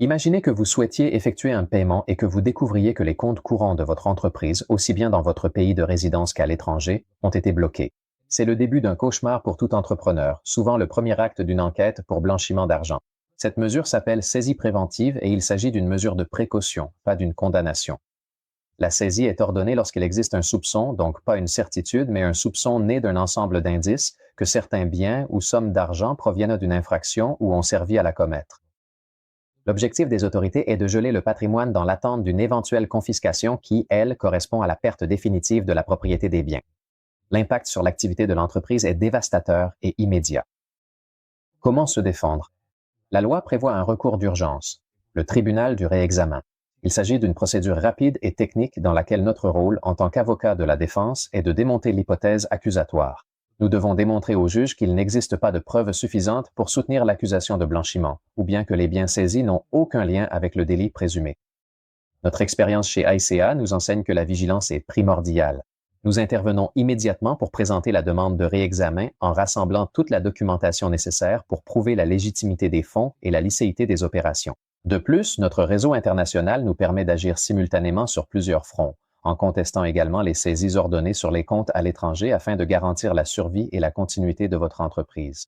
Imaginez que vous souhaitiez effectuer un paiement et que vous découvriez que les comptes courants de votre entreprise, aussi bien dans votre pays de résidence qu'à l'étranger, ont été bloqués. C'est le début d'un cauchemar pour tout entrepreneur, souvent le premier acte d'une enquête pour blanchiment d'argent. Cette mesure s'appelle saisie préventive et il s'agit d'une mesure de précaution, pas d'une condamnation. La saisie est ordonnée lorsqu'il existe un soupçon, donc pas une certitude, mais un soupçon né d'un ensemble d'indices que certains biens ou sommes d'argent proviennent d'une infraction ou ont servi à la commettre. L'objectif des autorités est de geler le patrimoine dans l'attente d'une éventuelle confiscation qui, elle, correspond à la perte définitive de la propriété des biens. L'impact sur l'activité de l'entreprise est dévastateur et immédiat. Comment se défendre? La loi prévoit un recours d'urgence, le tribunal du réexamen. Il s'agit d'une procédure rapide et technique dans laquelle notre rôle, en tant qu'avocat de la défense, est de démonter l'hypothèse accusatoire. Nous devons démontrer au juge qu'il n'existe pas de preuves suffisantes pour soutenir l'accusation de blanchiment, ou bien que les biens saisis n'ont aucun lien avec le délit présumé. Notre expérience chez ICA nous enseigne que la vigilance est primordiale. Nous intervenons immédiatement pour présenter la demande de réexamen en rassemblant toute la documentation nécessaire pour prouver la légitimité des fonds et la licéité des opérations. De plus, notre réseau international nous permet d'agir simultanément sur plusieurs fronts, en contestant également les saisies ordonnées sur les comptes à l'étranger afin de garantir la survie et la continuité de votre entreprise.